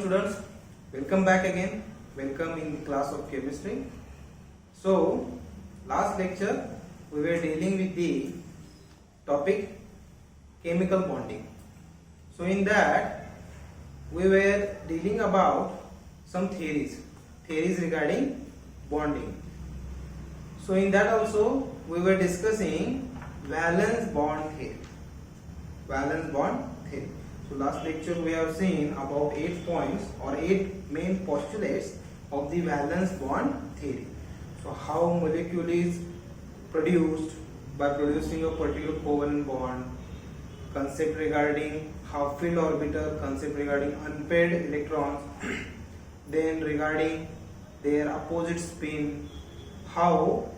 students, welcome back again. Welcome in the class of chemistry. So last lecture we were dealing with the topic chemical bonding. So in that we were dealing about some theories regarding bonding. So in that also we were discussing valence bond theory. So last lecture we have seen about 8 points or 8 main postulates of the valence bond theory. So how molecule is produced by producing a particular covalent bond, concept regarding half-filled orbital, concept regarding unpaired electrons, then regarding their opposite spin, how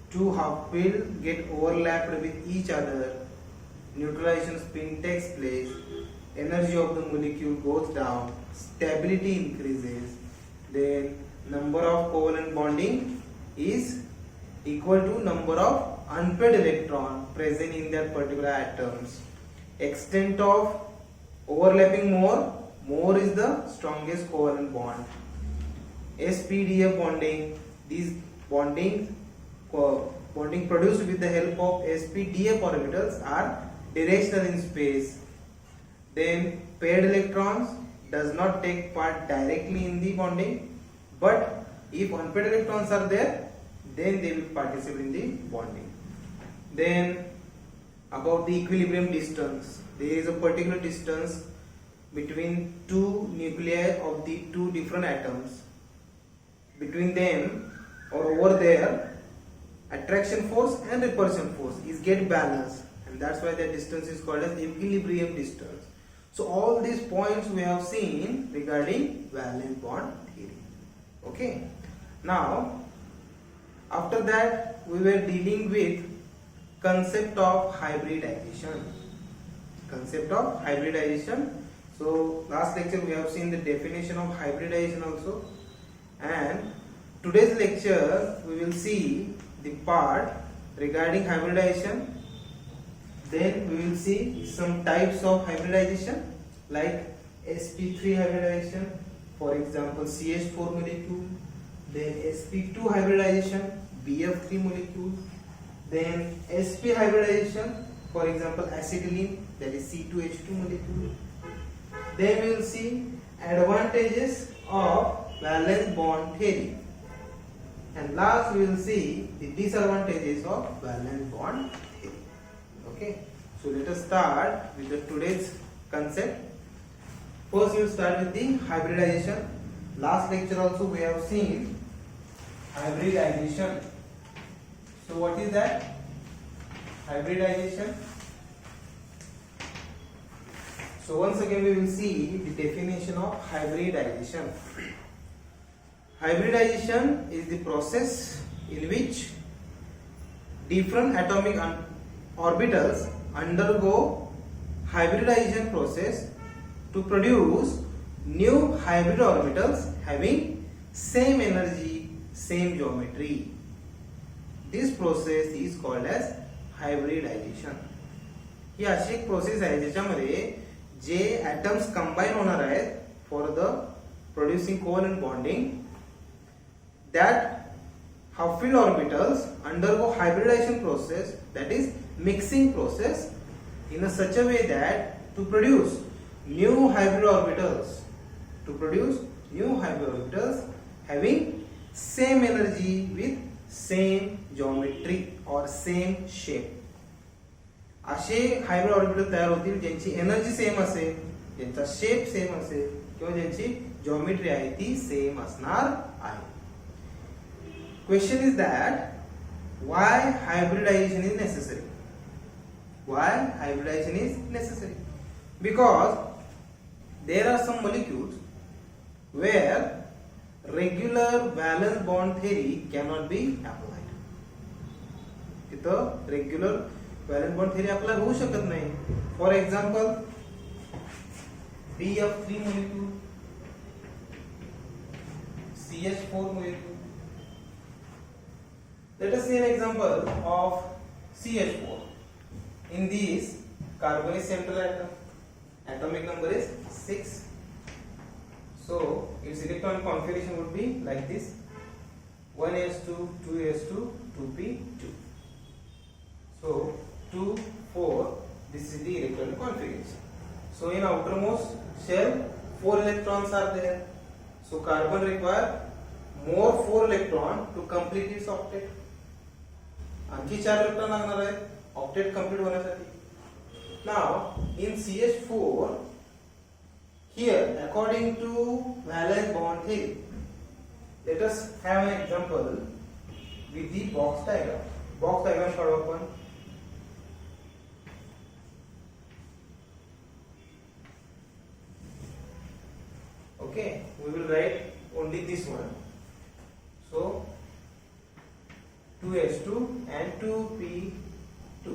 two half-filled get overlapped with each other, neutralization spin takes place, energy of the molecule goes down, stability increases, then number of covalent bonding is equal to number of unpaired electron present in that particular atoms. Extent of overlapping more is the strongest covalent bond. SPDF bonding, these bonding produced with the help of SPDF orbitals are directional in space. Then paired electrons does not take part directly in the bonding, but if unpaired electrons are there, then they will participate in the bonding. Then about the equilibrium distance, there is a particular distance between two nuclei of the two different atoms. Between them or over there, attraction force and repulsion force is get balanced, and that's why the distance is called as equilibrium distance. So all these points we have seen regarding valence bond theory. Okay. Now after that we were dealing with concept of hybridization. So last lecture we have seen the definition of hybridization also, and today's lecture we will see the part regarding hybridization. Then we will see some types of hybridization like sp3 hybridization, for example CH4 molecule, then sp2 hybridization, BF3 molecule, then sp hybridization, for example acetylene, that is C2H2 molecule. Then we will see advantages of valence bond theory, and last we will see the disadvantages of valence bond theory. Okay, so let us start with the today's concept. First we will start with the hybridization. Last lecture also we have seen hybridization. So what is that? Hybridization. So once again we will see the definition of hybridization. Hybridization is the process in which different atomic orbitals undergo hybridization process to produce new hybrid orbitals having same energy, same geometry. This process is called as hybridization. ही अशी एक process आहे ज्याच्यामध्ये जे atoms combine होणार आहेत for the producing covalent bonding, that half-filled orbitals undergo hybridization process, that is mixing process, in a such a way that to produce new hybrid orbitals having same energy with same geometry or same shape. असे hybrid orbital तयार होतील ज्यांची energy same असेल, ज्यांचा shape same असेल किंवा ज्यांची geometry आहे ती सेम असणार आहे. Question is that why hybridization is necessary? Why hybridization is necessary? Because there are some molecules where regular valence bond theory cannot be applied. तिथं regular valence bond theory apply होऊ शकत नाही. For example, BF3 molecule, CH4 molecule. Let us see an example of CH4. In this, carbon is central atom. Atomic number is 6. So its electron configuration would be like this: 1s2, 2s2, 2p2. So 2, 4. This is the electron configuration. So in outermost shell, 4 electrons are there. So carbon require more 4 electron to complete its octet. आणखी 4 electron लागणार आहेत octet complete होण्यासाठी. Now in CH4, here according to valence bond theory, let us have an example with the box diagram. Box diagram काढू आपण. Okay, we will write only this one. So 2s2 and 2p2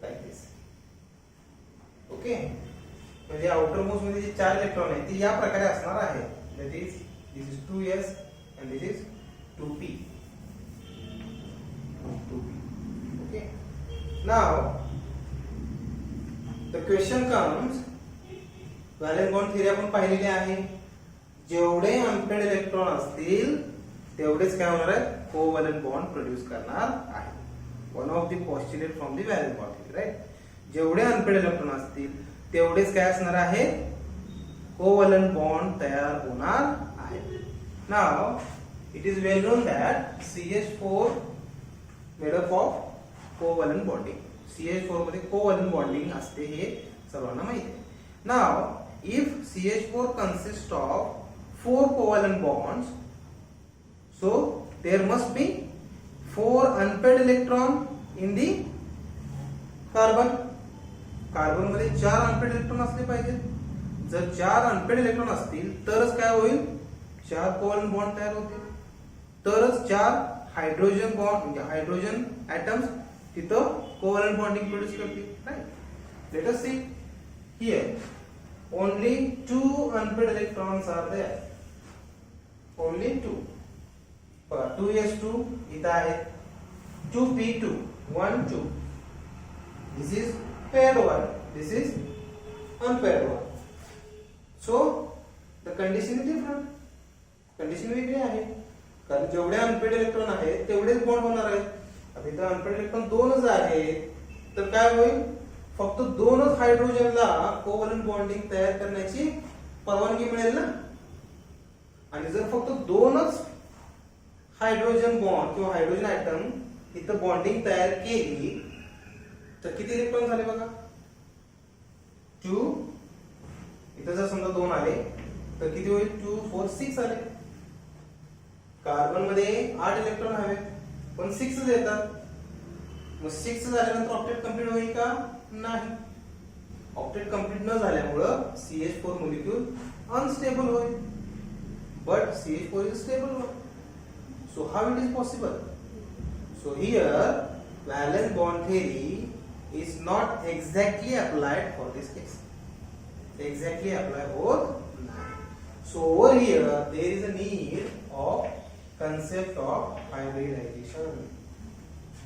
like this. Okay, म्हणजे outer most मध्ये जे 4 electron आहेत ते या प्रकारे असणार आहे. That is, this is 2s and this is 2p. 2p. Okay. Now the question comes, valence bond theory आपण पाहिलेली आहे. जेवढे अनपेड इलेक्ट्रॉन असतील तेवढेच काय होणार आहे, कोव्हॅलेंट बॉन्ड प्रोड्यूस करणार आहे. One of the postulate from the valence bond theory, right. जेवढे अनपेड इलेक्ट्रॉन असतील तेवढेच काय असणार आहे, कोव्हॅलेंट बॉन्ड तयार होणार आहे. Now it is well known that CH4 made up of covalent bonding. CH4 मध्ये कोव्हॅलेंट बॉन्डिंग असते हे सर्वांना माहिती आहे. Now if CH4 consists of 4 covalent bonds, so there must be 4 unpaired electron in the carbon. Carbon मध्ये 4 unpaired electron असले पाहिजेत. जर 4 unpaired electron असतील तरच काय होईल, 4 covalent bond तयार होतील. तरच 4 हायड्रोजन बॉन्ड म्हणजे हायड्रोजन atoms तिथं covalent bonding प्रोड्यूस करतील, right. Let us see here. Only 2 unpaired electrons are there. Only 2. 2s2 इथं आहे. 2p2 1 2. This is paired one. This is unpaired one. So the condition is different. Condition वेगळी आहे. कारण जेवढे unpaired electron आहेत तेवढेच bond होणार आहेत. आता इथं unpaired electron 2च आहेत. तर काय होईल, फक्त 2च हायड्रोजनला कोव्हॅलेंट बॉन्डिंग तयार करण्याची परवानगी मिळेल ना. आणि जर फक्त 2च हायड्रोजन बॉन्ड किंवा हायड्रोजन ऍटम इथं बॉन्डिंग तयार केली तर किती इलेक्ट्रॉन झाले बघा, 2. इथं जर समजा 2 आले तर किती होईल, 2 4 6 आले. कार्बन मध्ये 8 इलेक्ट्रॉन हवे पण 6 येतात. मग 6 झाल्यानंतर ऑक्टेट कंप्लीट होईल का, नाही. ऑक्टेट कंप्लीट न झाल्यामुळं CH4 मॉलिक्यूल अनस्टेबल होईल. But CH4 is stable one. So how it is possible? So here valence bond theory is not exactly applied for this case. Exactly apply होत नाही. So over here there is a need of concept of hybridization.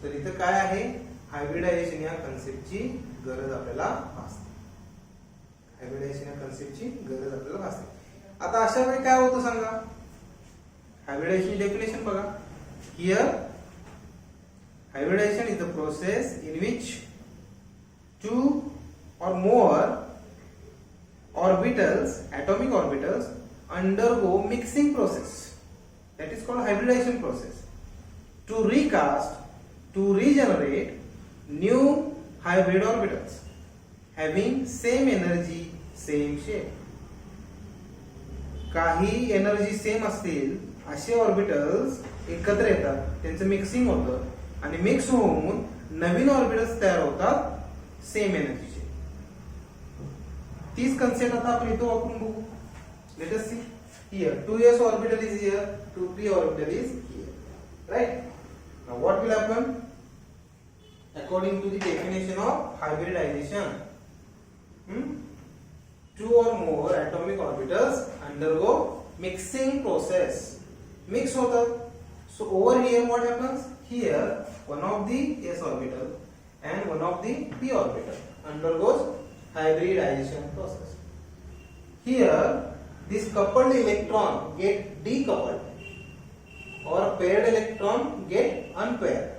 तर इथं काय आहे, hybridisation या कन्सेप्टची गरज आपल्याला भासते. हायब्रिडायझेशन या कन्सेप्टची गरज आपल्याला भासते. आता अशा वेळी काय होतं सांगा, हायब्रिडायझेशन डेफिनेशन बघा. Here hybridisation is the process in which 2 or more orbitals, atomic orbitals undergo mixing process. That is called hybridization process. To recast, to regenerate new hybrid orbitals having same energy, same shape. काही energy same असतील असे orbitals एकत्र येतात, त्यांचं mixing होतं आणि mix होऊन नवीन orbitals तयार होतात सेम एनर्जीचे. तीच कन्सेप्ट आता आपण इथं वापरून बघू. Late us see here 2s orbital is here, 2p orbital is here, right? Now what will happen? According to the definition of hybridization, 2 or more atomic orbitals undergo mixing process. Mix होतात. So over here what happens? Here one of the s orbital and one of the p orbital undergoes hybridization process. Here this coupled electron get decoupled or paired electron get unpaired,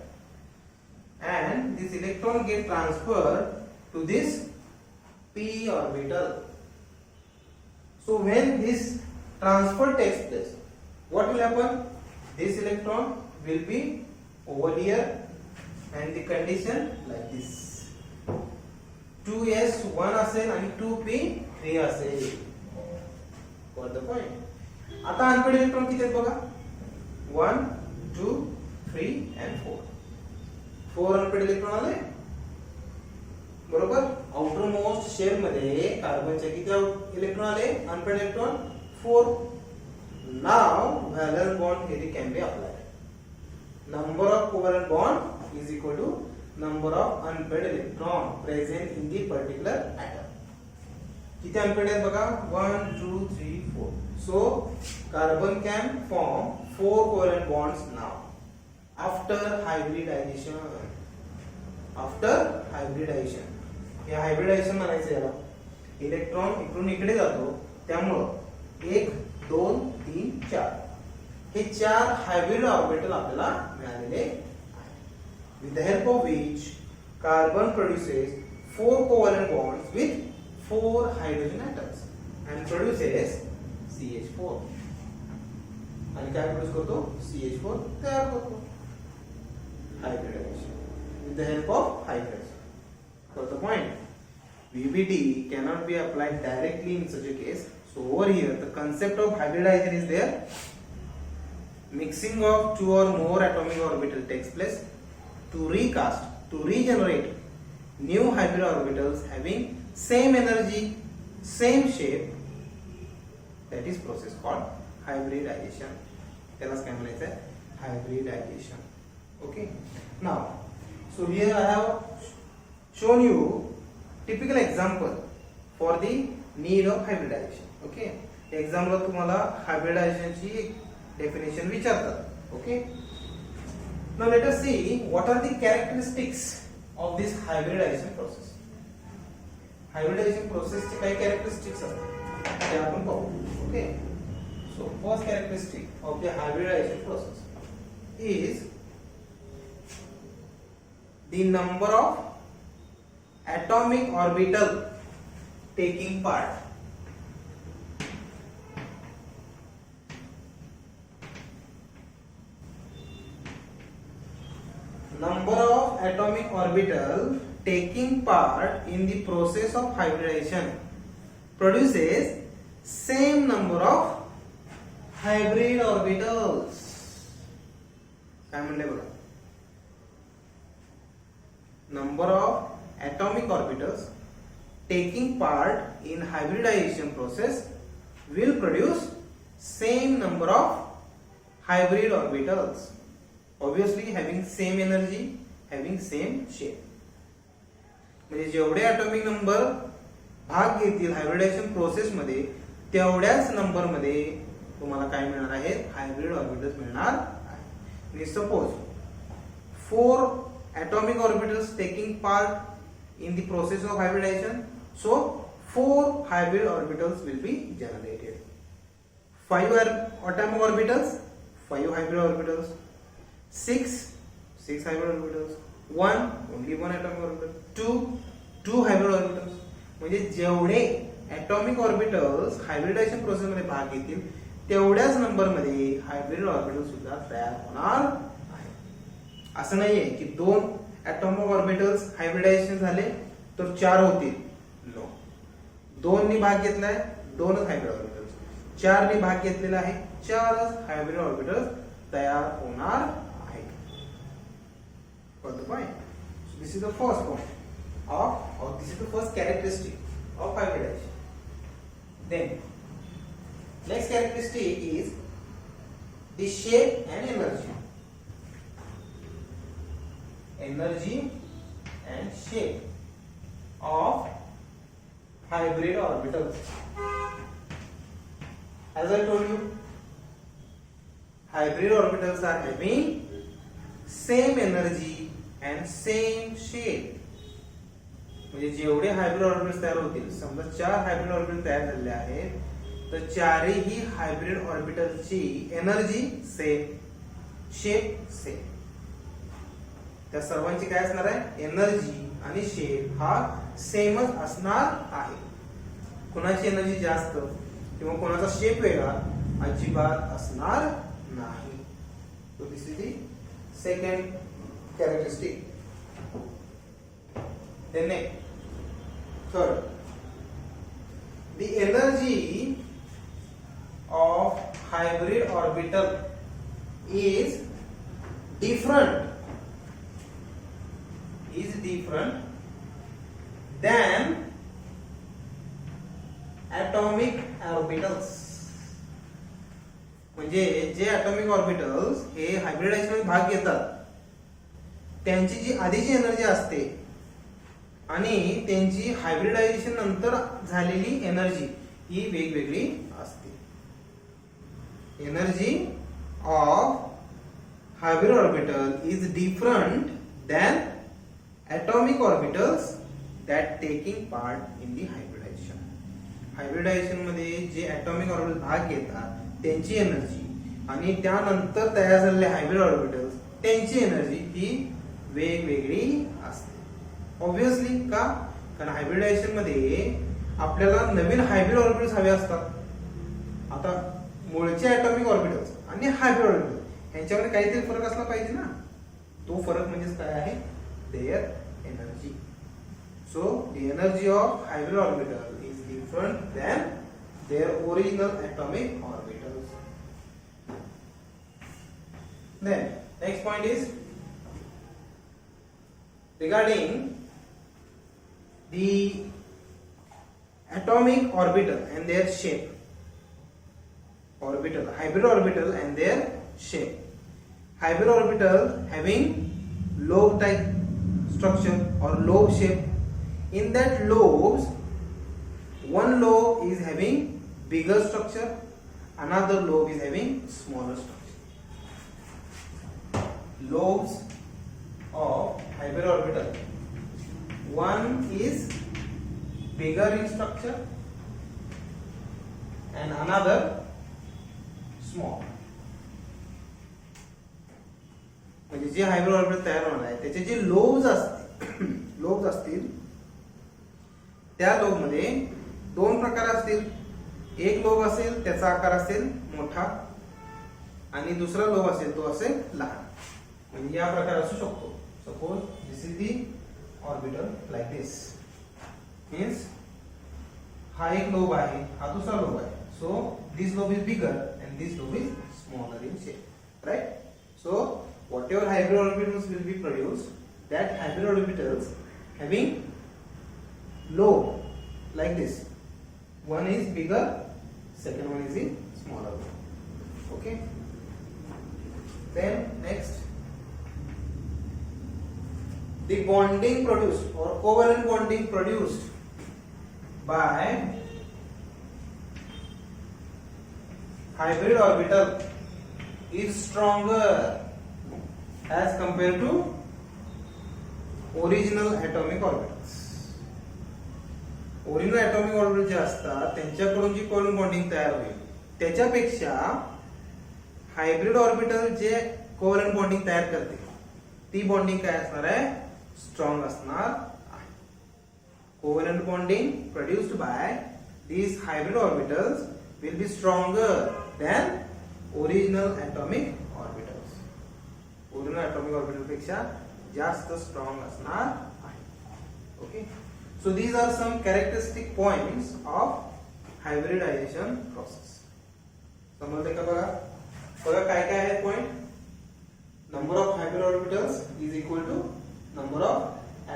and this electron get transferred to this p orbital. So when this transfer takes place, what will happen? This electron will be over here, and the condition like this, 2s 1 असेल आणि 2p 3 असेल. Got the point? आता unpaired electron किती आहेत बघा, 1 2 3 and 4. 4 unpaired electron आले बरोबर. Outer most shell मध्ये कार्बनचे किती इलेक्ट्रॉन आले, unpaired electron 4. Now valence bond theory can be applied. Number of covalent bond is equal to number of unpaired electron present in the particular atom. किती unpaired आहेत बघा, 1 2 3 4. So carbon can form 4 covalent bonds now after hybridization. After hybridization, या hybridisation म्हणायचं याला. Electron इकडून इकडे जातो, त्यामुळं 1 2 3 4 हे 4 हायब्रिड ऑर्बिटल आपल्याला मिळालेले आहेत. With the help of which carbon produces 4 covalent bonds with 4 hydrogen atoms and produces CH4. आणि काय प्रोड्यूस करतो, CH4 तयार करतो. Hybridization with the help of hybridization. Got the point? VBD cannot be applied directly in such a case. So over here the concept of hybridization is there. Mixing of 2 or more atomic orbital takes place to recast, to regenerate new hybrid orbitals having same energy, same shape. That is process called hybridization. त्यालाच काय म्हणायचं आहे, hybridization. Okay. Now, so here I have shown you typical example for the need of hybridization. Okay. एक्झामला तुम्हाला हायब्रिडायझेशनची definition विचारतात. Okay. Now let us see what are the characteristics of this hybridization process. Hybridization process चे काही characteristics असतात ते आपण पाहू. Okay. So first characteristic of the hybridization process is the number of atomic orbital taking part. Number of atomic orbital taking part in the process of hybridization produces same number of hybrid orbitals. काय म्हणले बघा, number of atomic orbitals taking part in hybridization process will produce same number of hybrid orbitals, obviously having same energy, having same shape. म्हणजे जेवढे atomic number भाग घेतील hybridisation process मध्ये तेवढ्याच number मध्ये तुम्हाला काय मिळणार आहे, हायब्रिड ऑर्बिटल्स मिळणार आहे. Suppose 4 atomic orbitals taking part in the process of hybridization, so 4 hybrid orbitals will be generated. 5 atomic orbitals, 5 hybrid orbitals. 6 hybrid orbitals. 1 only 1 atomic orbital. 2 hybrid orbitals. म्हणजे जेवढे atomic orbitals हायब्रिडायझेशन प्रोसेस मध्ये भाग घेतील तेवढ्याच number मध्ये hybrid orbital सुद्धा तयार होणार. असं नाहीये की 2 atomic orbitals हायब्रिडायझेशन झाले तर 4 होतील. नो, 2 नी भाग घेतलाय 2च हायब्रिड ऑर्बिटल्स, 4 नी भाग घेतलेला आहे 4च हायब्रिड ऑर्बिटल्स तयार होणार आहेत. Got the point? So this is the first point or this is the first characteristic of hybridization. Then next characteristic is the shape and energy. Energy and shape of hybrid orbitals. As I told you, hybrid orbitals are having same energy and same shape. म्हणजे जेवढे hybrid orbitals तयार होतील, समजा 4 hybrid orbital तयार झाले आहेत तर चारही हायब्रिड ऑर्बिटलची एनर्जी सेम, शेप सेम. त्या सर्वांची काय असणार आहे, एनर्जी आणि शेप हा सेमच असणार आहे. कोणाची एनर्जी जास्त किंवा कोणाचा शेप वेगळा अजिबात असणार नाही. So this is the second characteristic. Then third, the energy of hybrid orbital is different than atomic orbitals. म्हणजे जे atomic orbitals हे हायब्रिडायझेशन मध्ये भाग घेतात त्यांची जी आधीची एनर्जी असते आणि त्यांची हायब्रिडायझेशन नंतर झालेली एनर्जी ही वेगवेगळी असते. Energy of hybrid orbital is different than atomic orbitals that taking part in the hybridization. Hybridisation मध्ये जे atomic ऑर्बिटल भाग घेतात त्यांची एनर्जी आणि त्यानंतर तयार झालेले हायब्रिड ऑर्बिटल्स त्यांची एनर्जी ही वेगवेगळी असते. ऑब्विसली का, कारण हायब्रिडायझेशन मध्ये आपल्याला नवीन हायब्रिड ऑर्बिटल्स हवे असतात. आता मूळचे atomic ऑर्बिटल्स आणि हायब्रिड ऑर्बिटल यांच्यामध्ये काहीतरी फरक असला पाहिजे ना. तो फरक म्हणजेच काय आहे, their energy. So the energy of hybrid orbital is different than their original atomic orbitals. Then next point is regarding the atomic orbital and their shape. Hybrid orbital and their shape. Hybrid orbital having lobe type structure or lobe shape. In that lobes, one lobe is having bigger structure, another lobe is having smaller structure. Lobes of hybrid orbital, one is bigger in structure and another small. म्हणजे जे hybrid orbital तयार होणार आहे त्याचे जे lobes असतील त्या lobe मध्ये दोन प्रकार असतील. एक लोब असेल त्याचा आकार असेल मोठा आणि दुसरा लोब असेल तो असेल लहान. म्हणजे या प्रकार असू शकतो. Suppose this is the orbital like this, means हा एक लोब आहे, हा दुसरा लोब आहे. So this lobe is bigger and this lobe is smaller in shape, right. So whatever hybrid orbitals will be produced, that hybrid orbitals having lobe like this, one is bigger, second one is smaller. Okay, then next, the bonding produced or covalent bonding produced by hybrid orbital is stronger as compared to original atomic orbitals. Original atomic orbitals जे असतात त्यांच्याकडून जी covalent bonding तयार होईल त्याच्यापेक्षा hybrid orbital जे covalent bonding तयार करते ती bonding काय असणार आहे, स्ट्रॉंग असणार आहे. Covalent bonding produced by these hybrid orbitals will be stronger than original atomic orbitals. Original atomic orbital पेक्षा जास्त स्ट्रॉंग असणार आहे. Okay, so these are some characteristic points of hybridization process. समजले का बघा काय काय आहे point. number of hybrid orbitals is equal to number of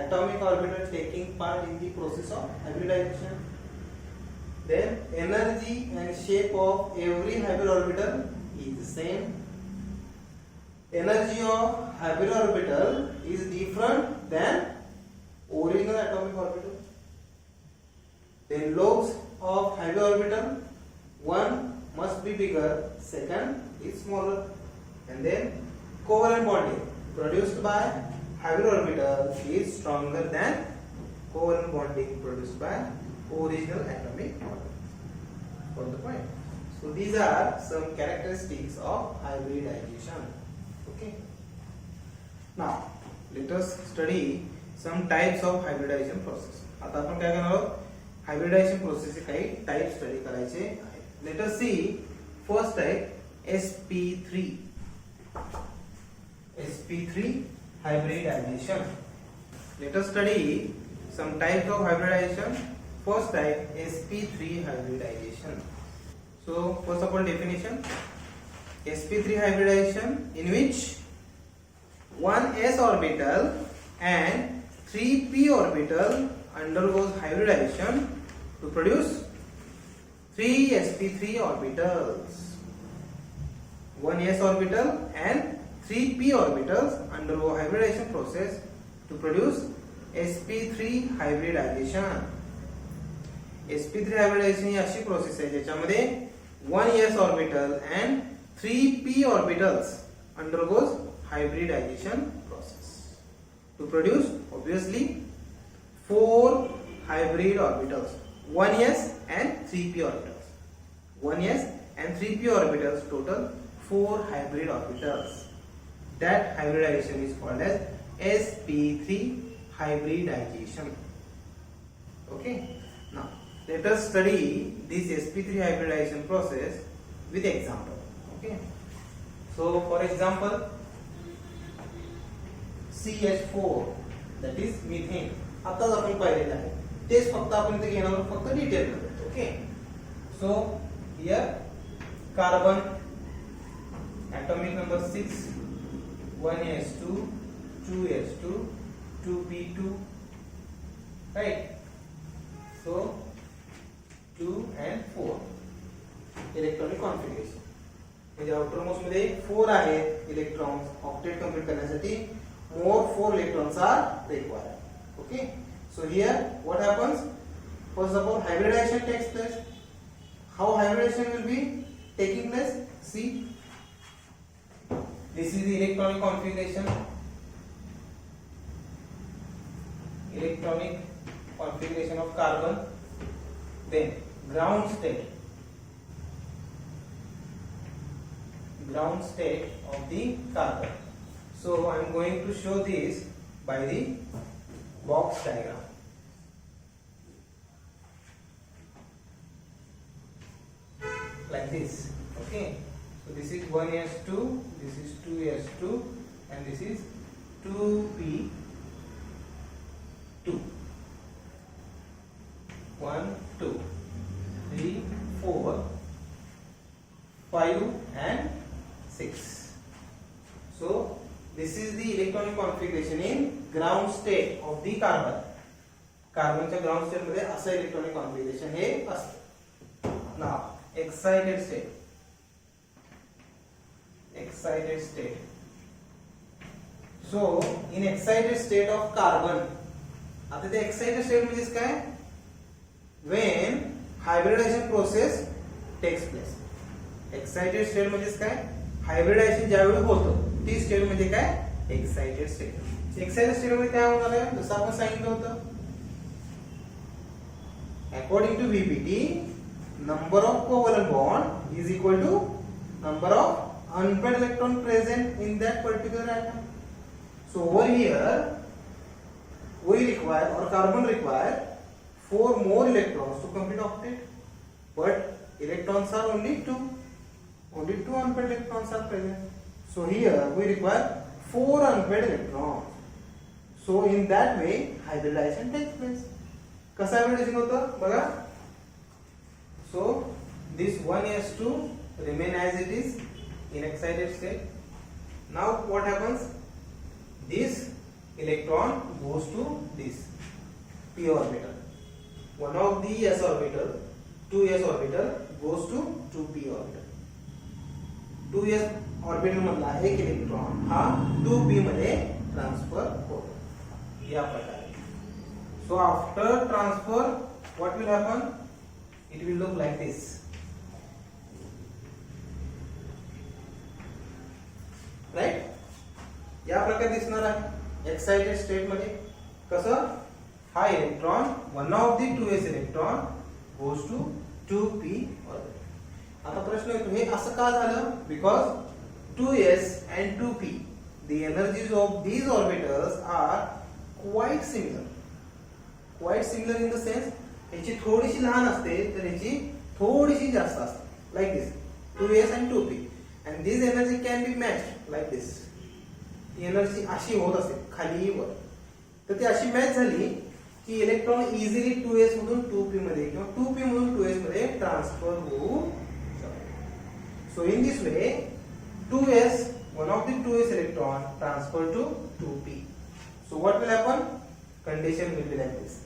atomic orbitals taking part in the process of hybridization. Then energy and shape of every hybrid orbital is the same. Energy of hybrid orbital is different than original atomic orbital. Then lobes of hybrid orbital, one must be bigger, second is smaller. And then covalent bonding produced by hybrid orbital is stronger than covalent bonding produced by original atomic orbital. Got the point? So these are some characteristics of hybridization. Okay. Now let us study some types of hybridization process. आता आपण काय करणार आहोत? Hybridisation प्रोसेसचे काही type study करायचे आहेत. Let us see first type sp3. sp3 hybridization. Let us study some types of hybridization. First type sp3 hybridization. So first of all definition, sp3 hybridization in which one s orbital and 3p orbital undergoes hybridization to produce 3 sp3 orbitals. One s orbital and 3p orbitals undergo hybridization process to produce sp3 hybridization. sp3 hybridization ही अशी process आहे ज्याच्यामध्ये 1s orbital and 3p orbitals undergoes hybridization process to produce obviously 4 hybrid orbitals, 1s and 3p orbitals. 1s and 3p orbitals total 4 hybrid orbitals. That hybridization is called as sp3 hybridization. Okay. Now let us study this sp3 hybridization process with example. Okay. So for example, CH4 that is methane. आताच आपण पाहिलेलं आहे. तेच फक्त आपण इथे घेणार आहोत फक्त डिटेल मध्ये. Okay. So here carbon atomic number 6, 1s2, 2s2, 2p2, right? So 2 and 4 electronic configuration. म्हणजे आउटर मोस्ट मध्ये 4 आहेत इलेक्ट्रॉन्स ऑक्टेट कंप्लीट करण्यासाठी. more 4 electrons are required. Okay. So here what happens? First of all hybridization takes place. How hybridization will be taking place? See, this is the electronic configuration. Electronic configuration of carbon. Then ground state. Ground state of the carbon. So I am going to show this by the box diagram. Like this. Okay. So this is 1s2, this is 2s2, and this is 2p2. 1, 2, 3, 4, 5 and 6. So this is the electronic configuration in ground state of the carbon. कार्बनच्या ground state मध्ये असं electronic configuration हे असतं. Now excited state. Excited state. So in excited state of carbon. आता ते excited state म्हणजे काय? When hybridization process takes place. Excited state म्हणजे काय? हायब्रिडायझेशन ज्यावेळी होतं ती स्टेट म्हणजे काय? Excited state. एक्साइटेड स्टेट मध्ये काय होणार आहे? जसं आपण सांगितलं होतं, according to VPT, number of covalent bond is equal to number of unpaired electron present in that particular atom. So over here we require or carbon require 4 more electrons to complete octet, but electrons are only 2. Only 2 unpaired electrons are present. So here we require 4 unpaired electrons. So in that way hybridization takes place. कसं hybridization होतं बघा. So this 1s2 remain as it is in excited state. Now what happens? This electron goes to this p orbital. One of the s orbital, 2s orbital goes to 2p orbital. 2s orbital मधला एक electron हा 2p मध्ये transfer होतो या प्रकारे. So after transfer what will happen? It will look like this. Right? या प्रकारे दिसणार आहे एक्साइटेड स्टेट मध्ये. कसं? हा electron one of the 2s electron goes to 2p orbital. आता प्रश्न येतो हे असं का झालं? Because 2s and 2p, the energies of these orbitals are quite similar. Quite similar in the sense ह्याची थोडीशी लहान असते तर ह्याची थोडीशी जास्त असते. Like this, 2s and 2p, and this energy can be matched like this. ती एनर्जी अशी होत असते खाली वर. तर ती अशी मॅच झाली की इलेक्ट्रॉन इझिली 2s मधून 2p मध्ये किंवा 2p मधून 2s मध्ये ट्रान्सफर होऊ शकतो. So in this way 2s, one of the 2s electron transfer to 2p. So what will happen? Condition will be like this.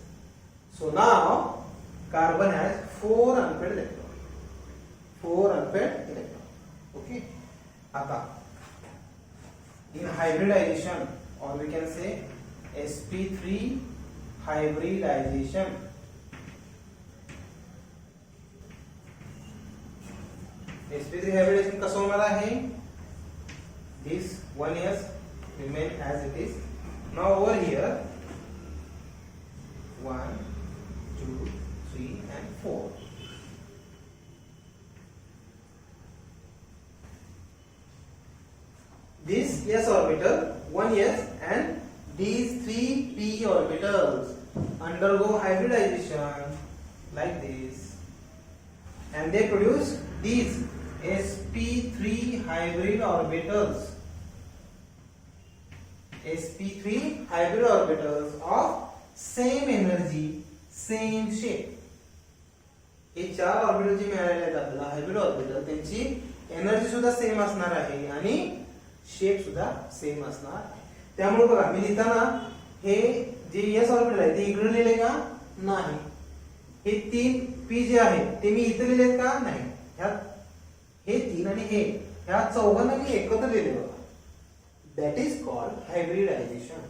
So now carbon has 4 unpaired electron. 4 unpaired electron. Okay. आता in hybridization, or we can say sp3 hybridization, sp3 hybridization कसं होणार आहे? This 1s remain as it is. Now over here 1, 2, 3 and 4. This s orbital, 1s, and these 3p orbitals undergo hybridization like this, and they produce these sp3 hybrid orbitals. sp3 hybrid orbitals of same energy, same shape. Hey 4 orbital जे मिळालेले आहेत आपल्याला hybrid orbital, त्यांची energy सुद्धा same असणार आहे आणि shape सुद्धा same असणार आहे. त्यामुळे बघा मी लिहिताना हे जे s ऑर्बिटल आहे ते इकडे लिहिले का? नाही. हे 3 p जे आहे ते मी इथे लिहिलेत का? नाही. हे 3 आणि ह्या चौघांना मी एकत्र लिहिले बघा. That is called hybridisation.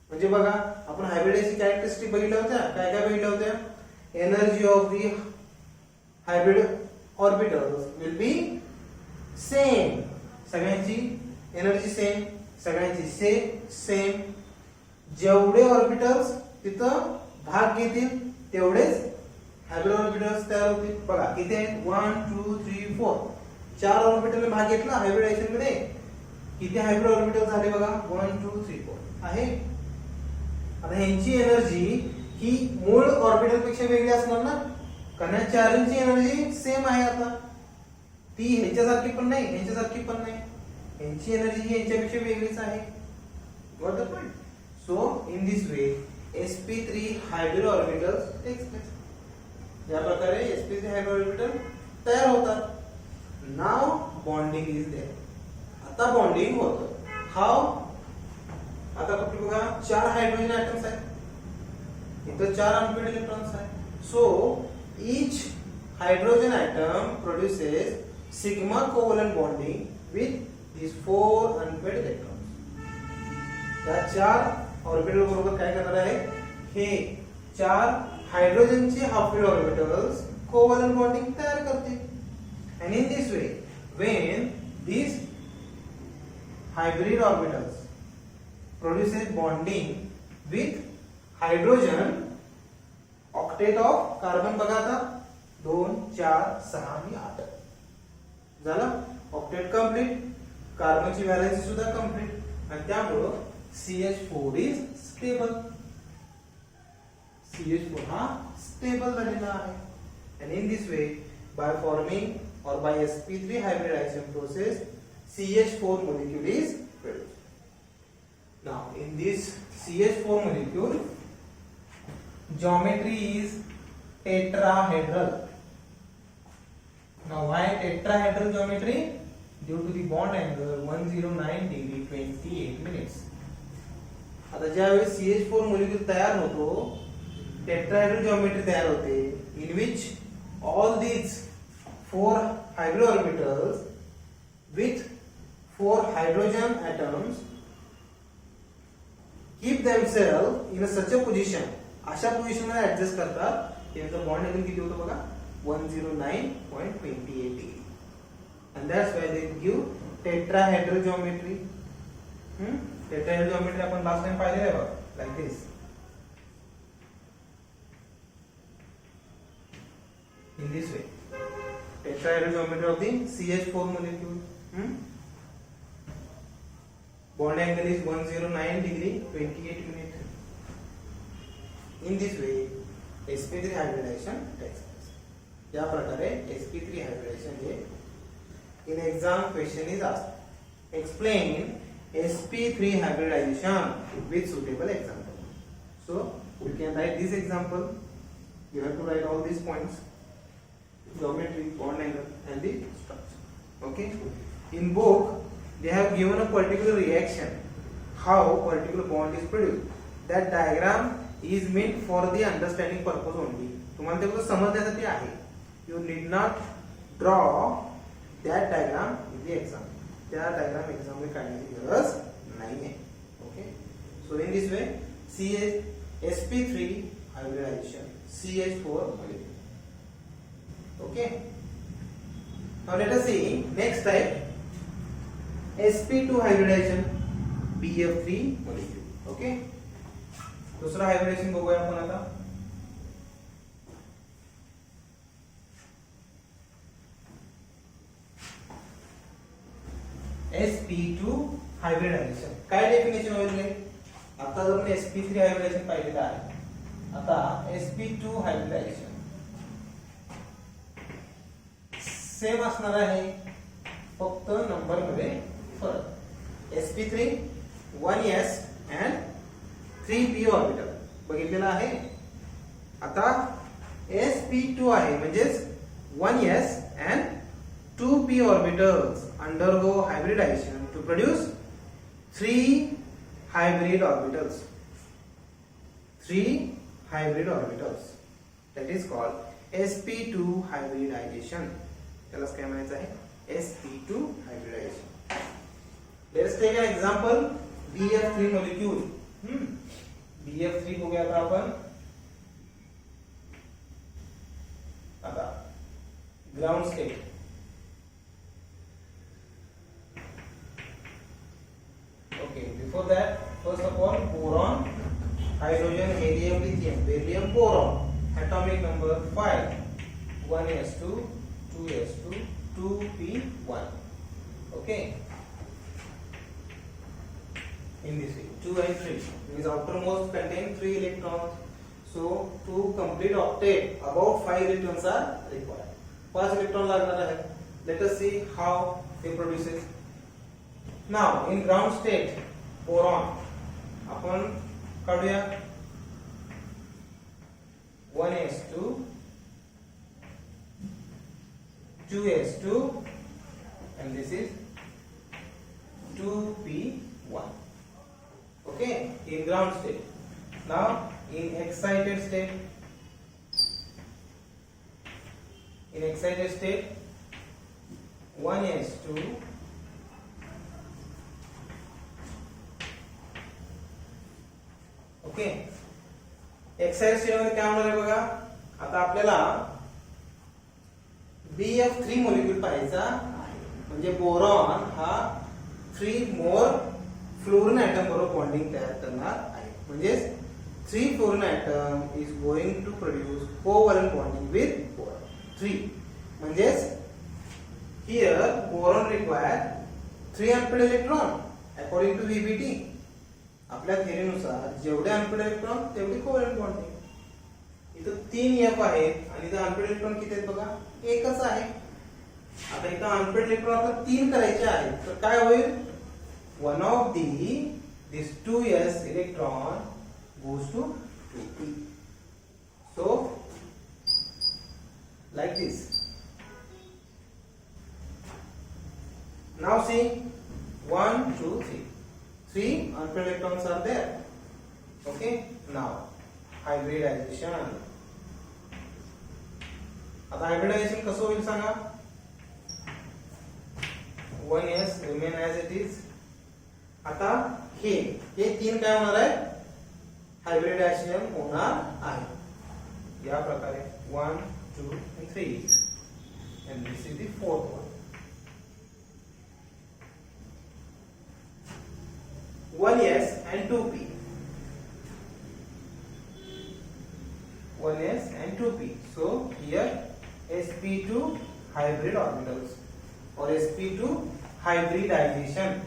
म्हणजे बघा आपण हायब्रिडायझेशन कॅरेक्टरिस्टिक बघितल्या होत्या. काय काय बघितल्या होत्या? Energy of the hybrid orbitals will be same. सगळ्यांची एनर्जी सेम, सगळ्यांची शेप सेम. जेवढे ऑर्बिटल्स तिथं भाग घेतील तेवढेच हायब्रिड ऑर्बिटल्स तयार होतील. बघा किती आहेत? 1, 2, 3, 4. 4 ऑर्बिटल भाग घेतला हायब्रिडायझेशन मध्ये. किती हायब्रिड ऑर्बिटल झाले बघा? 1, 2, 3, 4 आहे. आता ह्यांची एनर्जी ही मूळ ऑर्बिटल पेक्षा वेगळी असणार ना, कारण या चारची एनर्जी सेम आहे. आता ती ह्याच्यासारखी पण नाही, ह्याच्यासारखी पण नाही. ह्यांची एनर्जी ही ह्याच्यापेक्षा वेगळीच आहे. Got the point? So in this way sp3 hybrid orbitals takes place. या प्रकारे sp3 हायब्रिड ऑर्बिटल तयार होतात. Now bonding is there. आता बॉन्डिंग होतं. हाऊ? आता कुठे बघा 4 हायड्रोजन ऍटम्स आहेत, इथं 4 अनपेड इलेक्ट्रॉन्स आहेत. सो each hydrogen atom produces sigma covalent bonding with these 4 unpaired electrons. या 4 ऑर्बिटल बरोबर काय करणार आहे? हे 4 हायड्रोजनचे हाफिड ऑर्बिटल्स कोव्हॅलेंट बॉन्डिंग तयार करतील. and in this way when these hybrid orbitals produces bonding with hydrogen, octet of carbon बघा आता 2, 4, 6 आणि 8 झालं. ऑक्टेट कंप्लीट, कार्बनची व्हॅलेन्सी सुद्धा कंप्लीट आणि त्यामुळे CH4 इज स्टेबल. CH4 हा स्टेबल झालेला आहे. and in this way by forming or by sp3 hybridization process CH4 molecule is produced. Now in this CH4 molecule geometry is tetrahedral. Now why tetrahedral geometry? Due to the bond angle 109 degree 28 minutes. आता ज्यावेळेस CH4 molecule तयार होतो tetrahedral geometry तयार होते in which all these 4 hybrid orbitals with 4 hydrogen atoms keep themselves in such a position, अशा position मध्ये adjust करतात. त्यांचं बॉन्ड अँगल किती होतं बघा? 109.28 degree. and that's why they give tetrahedral geometry. tetrahedral geometry आपण लास्ट टाइम पाहिलेलं आहे बघा, like this. in this way. Tetrahedral geometry of the CH4 molecule. Bond angle is 109 degree 28 minutes. In this way, sp3 hybridization takes place. या प्रकारे sp3 hybridization hey in exam question is asked. Explain sp3 hybridization with suitable example. So we can write this example. You have to write all these points: geometry, bond angle, and the structure. Okay. In book, they have given a particular reaction, how particular bond is produced. That diagram is meant for the understanding purpose only. तुम्हाला ते फक्त समजण्यासाठी आहे. You need not draw that diagram in the exam. त्या diagram exam में काढण्याची गरज नाही आहे. Okay. So in this way, sp3 hybridization, CH4 molecule. Okay. Now let us see next type. sp2 hybridization, BF3 molecule. Okay. दूसरा hybridisation बघूया आपण आता. sp2 हायब्रिडायझेशन काय डेफिनेशन होईल रे? आता जर आपण sp3 हायब्रिडायझेशन पाहिलेलं आहे. आता sp2 हायब्रिडायझेशन सेम असणार आहे, फक्त नंबर मध्ये फरक. sp3 1s and 3p orbital बघितलेला आहे. आता sp2 आहे म्हणजेच 1s and 2p orbitals undergo hybridization to produce 3 hybrid orbitals. 3 hybrid orbitals. That is called sp2 hybridization. त्याला काय म्हणायचं आहे? sp2 hybridization. Let's take an example. BF3 molecule. BF3 बघूया आता आपण. आता ground state. Okay, before that, first of all, boron, hydrogen, helium, lithium, beryllium, boron. Atomic number 5. 1s2, 2s2, 2p1. Okay. In this way, 2 and 3 means outermost contain 3 electrons. So to complete octet, about 5 electrons are required. 5 electron लागणार आहे. Let us see how it produces. Now in ground state, boron आपण काढूया. 1s2, 2s2, and this is 2p1. Okay, in ground state. Now in excited state, in 1s2, okay. Excited state मध्ये काय होणार आहे बघा. आता आपल्याला BF3 मॉलिक्यूल पाहायचा आहे. म्हणजे बोरॉन हा 3 मोर फ्लोरीन एटम बरोबर बॉन्डिंग तयार करणार आहे. म्हणजे 3 fluorine atom is going to produce covalent bonding with boron 3. म्हणजे here boron require 3 unpaired electron according to VBT. आपल्या थेरीनुसार जेवढे अनपेड इलेक्ट्रॉन तेवढी कोव्हॅलेंट बॉन्डिंग. इथं 3 F आहेत आणि इथं अनपेड इलेक्ट्रॉन किती आहेत बघा, एकच आहे. आता इथं अनपेड इलेक्ट्रॉन आपल्याला 3 करायचे आहेत. तर काय होईल? One of this 2s electron goes to 2p. So like this. Now see 1, 2, 3. 3 unpaired electrons are there. Okay. Now hybridization. आता hybridization कसं होईल सांगा. 1s remain as it is. आता हे 3 काय होणार आहे? हायब्रिडायझेशन होणार आहे. या प्रकारे 1, 2 and 3 and this is the fourth one. 1s and 2p. 1s and 2p. So here sp2 hybrid orbitals or sp2 hybridization.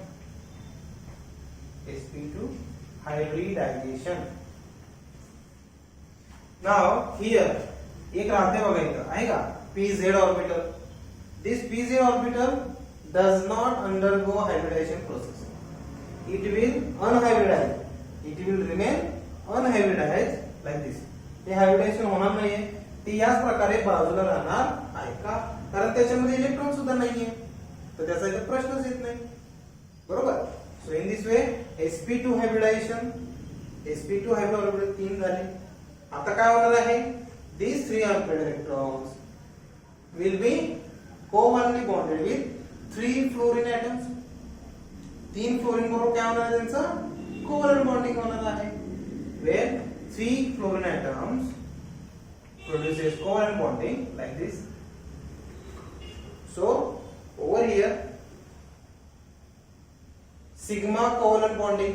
sp2 hybridization. Now here एक राहते बघा इथं आहे का pz orbital. This pz orbital does not undergo hybridization process. It will unhybridize. It will remain unhybridized like this. हे hybridization होणार नाहीये, ते याच प्रकारे बाजूला राहणार आहे का, कारण त्याच्यामध्ये इलेक्ट्रॉन सुद्धा नाहीये, तर त्याचा इथे प्रश्नच येत नाही. बरोबर. So in this way sp2 hybridization, sp2 hybrid orbital 3 झाले. आता काय होणार आहे, these 3 unpaired electrons will be covalently bonded with 3 fluorine atoms. 3 fluorine बरोबर काय होणार आहे, त्यांचं covalent bonding होणार आहे, where 3 fluorine atoms produces covalent bonding like this. So over here sigma covalent bonding,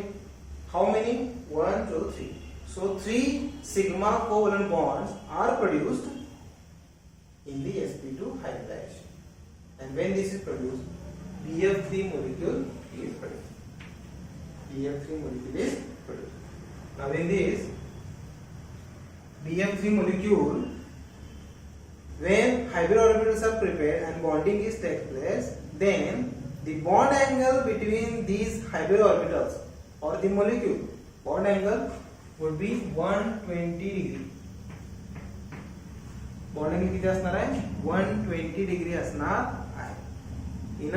how many, 1 2 3. So 3 sigma covalent bonds are produced in the sp2 hybridization, and when this is produced, BF3 molecule is produced. BF3 molecule is produced. Now in this BF3 molecule, when hybrid orbitals are prepared and bonding is takes place, then the bond angle between these hybrid orbitals or the molecule bond angle would be 120 degree. Bond angle किती असणार आहे, 120 degree असणार आहे. In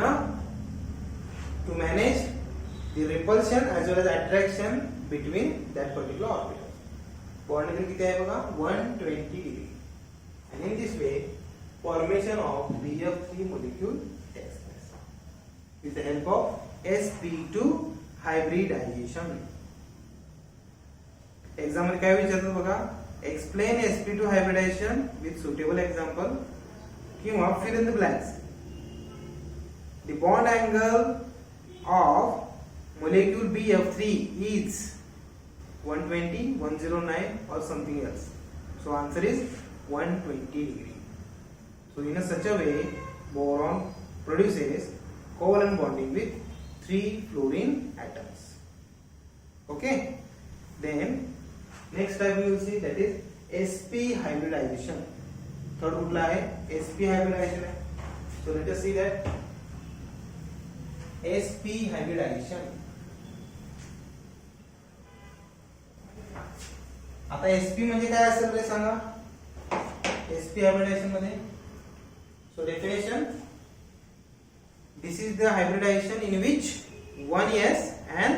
to manage the repulsion as well as attraction between that particular orbital. Bond angle किती आहे बघा, 120 degree. and in this way formation of BF3 molecule takes place with the help of sp2 hybridization. Exam मध्ये काय विचारतात बघा, explain sp2 hybridization with suitable example किंवा fill in the blanks. The bond angle of molecule BF3 is 120, 109 or something else. So answer is 120 degree. So in a such a way boron produces covalent bonding with 3 fluorine atoms. Okay, then next type we will see, that is sp hybridization. Third कुठला आहे, sp hybridization आहे. So let us see that sp hybridization. आता sp म्हणजे काय असेल रे सांगा, sp hybridization मध्ये. So definition, this is the hybridization in which one s and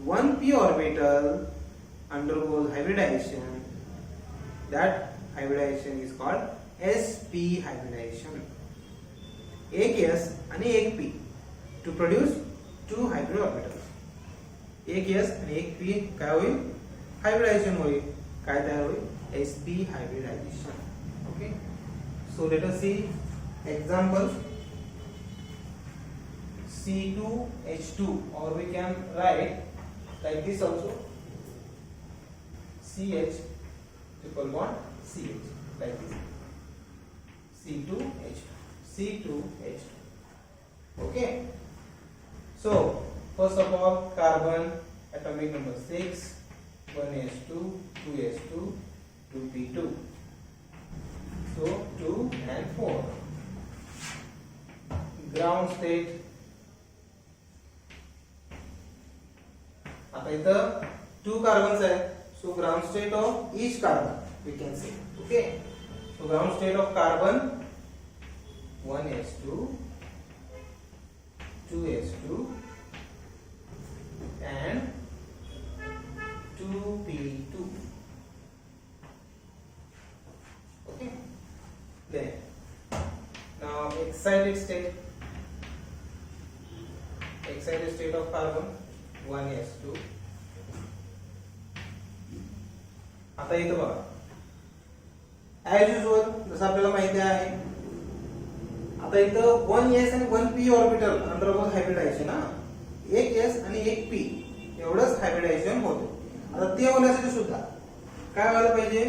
one p orbital undergoes hybridization. That hybridization is called sp hybridization. एक s आणि एक p to produce two hybrid orbitals. एक s आणि एक p काय होईल, hybridization होईल. काय तयार होईल, sp hybridization. Okay, so let us see example. C2H2, or we can write like this also, CH triple bond CH, like this, C2H2, C2H2. Okay, so first of all carbon atomic number 6, 1s2, 2s2, 2p2. So 2 and 4. Ground state. आता इथं 2 carbons आहेत. So ground state of each carbon we can say. Okay, so ground state of carbon 1s2, 2s2 and 2p2. Okay, then now excited state of carbon 1s2. आता इथं बघा, as usual जसं आपल्याला माहिती आहे, आता इथं 1s आणि 1p ऑर्बिटल अंडरगोज हायब्रिडायझेशन. एक s आणि एक p एवढंच हायब्रिडायझेशन होतं. आता ते होण्यासाठी सुद्धा काय व्हायला पाहिजे,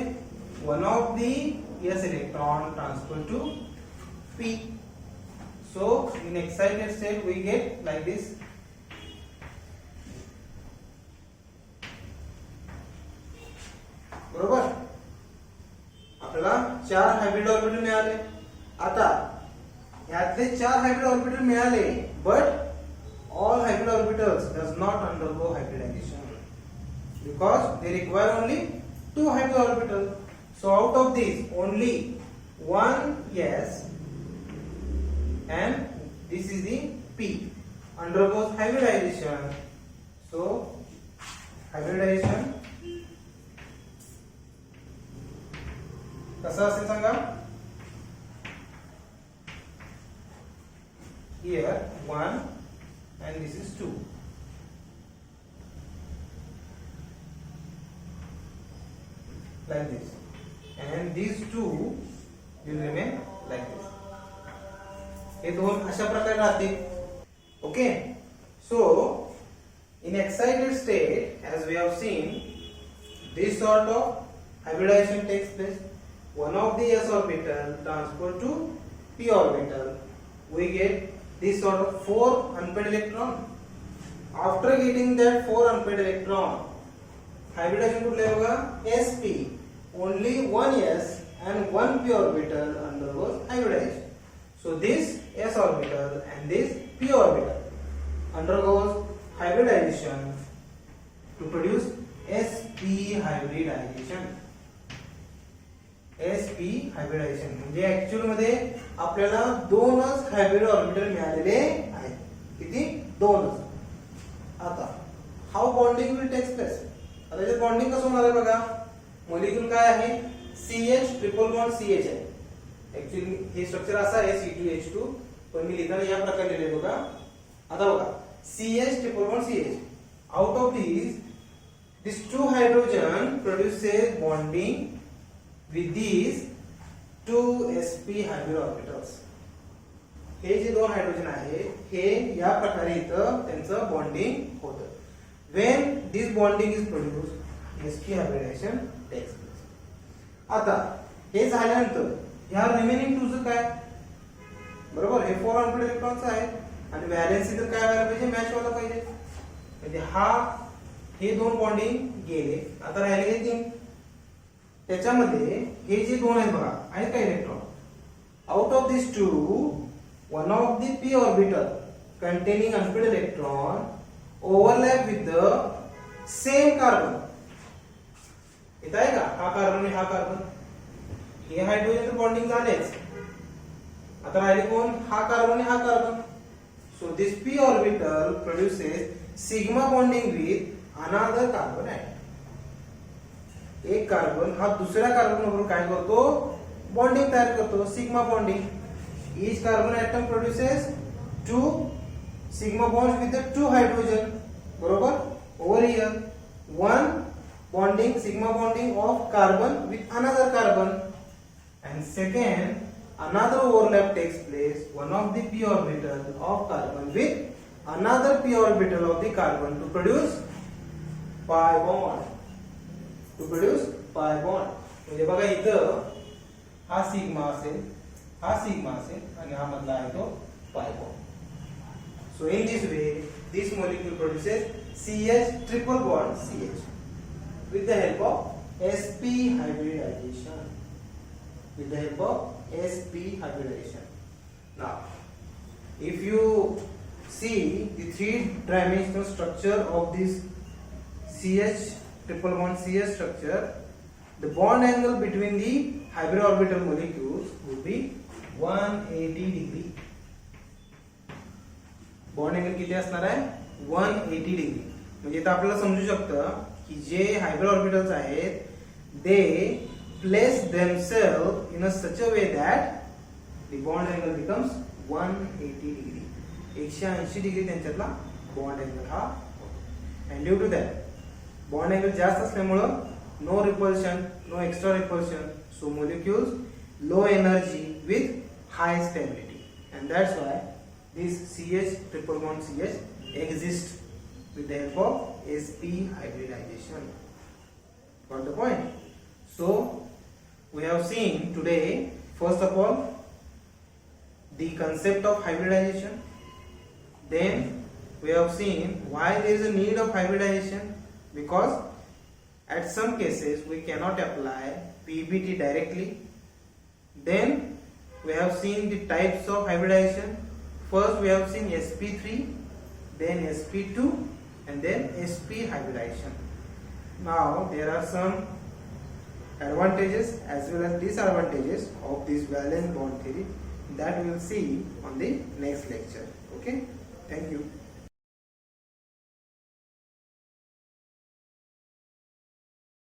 one of the s electron transfer to p. So in excited state we get like this. बरोबर, आपल्याला 4 हायब्रिड ऑर्बिटल मिळाले. आता यातले 4 हायब्रिड ऑर्बिटल मिळाले, but all hybrid orbitals does not undergo hybridization because they require only 2 hybrid orbitals. So out of these only one s and this is the p undergoes hybridization. So hybridization कसा असेल सांगा. Here 1 and this is 2. Like this, and these 2 will remain like this. हे दोन अशा प्रकारे राहतील. Okay, so in excited state, as we have seen, this sort of hybridization takes place. One of the s orbital transfer to p orbital, we get this sort of 4 unpaired electron. After getting that 4 unpaired electron, hybridization कुठले होगा? sp. Only one s and one p orbital undergoes hybridization. So this s orbital and this p orbital undergoes hybridization to produce sp hybridization. sp hybridisation म्हणजे actual मध्ये आपल्याला 2च hybrid orbital मिळालेले आहेत. किती? 2च. आता हाऊ bonding will takes place. आता याचे bonding कसं होणार आहे बघा. मॉलिक्यूल काय आहे? CH ट्रिपल बॉन्ड CH आहे. ऍक्च्युअली हे स्ट्रक्चर असं आहे C2H2, पण मी लिहिताना या प्रकारे लिहिले बघा. आता बघा CH triple bond CH. Out of these 2 hydrogen produces bonding with these 2 sp hybrid orbitals. Hey J 2 hydrogen आहेत हे या प्रकारे इथं त्यांचं बॉन्डिंग होतं. when this bonding is produced, sp hybridization takes place. आता हे झाल्यानंतर ह्या रिमेनिंग 2 चं काय? बरोबर, हे 4 अनपेड इलेक्ट्रॉन्स आहेत आणि व्हॅलेन्सी तर काय व्हायला पाहिजे? मॅच व्हायला पाहिजे. म्हणजे हे 2 बॉन्डिंग गेले. आता राहिले 3. त्याच्यामध्ये हे जे 2 आहेत बघा, आहेत काय electron. Out of this 2, one of the p orbital containing unpaired electron overlap with the same carbon. इथं आहे का हा कार्बन आणि हा कार्बन. हे हायड्रोजन बॉन्डिंग झालेच. आता राहिले कोण? हा कार्बन आणि हा carbon. So this p orbital produces sigma bonding with another carbon atom. एक कार्बन हा दुसऱ्या कार्बन बरोबर काय करतो? बॉन्डिंग तयार करतो, sigma bonding. Each carbon atom produces 2 sigma bonds with the 2 hydrogen. बरोबर. Over here 1 bonding, sigma bonding of carbon with another carbon, and second another overlap takes place. One of the p orbital of carbon with another p orbital of the carbon to produce pi bond. म्हणजे बघा इथं हा sigma असेल, हा sigma असेल आणि हा मधला आहे तो pi bond. So in this way this molecule produces CH triple bond CH with the help of sp hybridization. Now if you see the 3-dimensional structure of this CH triple bond CH structure, the bond angle between the hybrid orbital molecules would be 180 degree. Bond angle किती असणार आहे? 180 degree. म्हणजे इथं आपल्याला समजू शकतं की जे hybrid orbitals आहेत they place themselves in a such a way that the bond angle becomes 180 degree. 180 degree त्यांच्यातला बॉन्ड अँगल हा होतो. And due to that bond angle जास्त असल्यामुळं no repulsion, no extra repulsion, so molecules low energy with high stability, and that's why this CH triple bond CH exists with the help of sp hybridization. Got the point? So seen today, first of all, the concept of hybridization. Then we have seen why there is a need of hybridization, because at some cases we cannot apply PBT directly. Then we have seen the types of hybridization. First we have seen sp3, then sp2, and then sp hybridization. Now there are some advantages as well as disadvantages of this valence bond theory that we will see on the next lecture. Okay, thank you.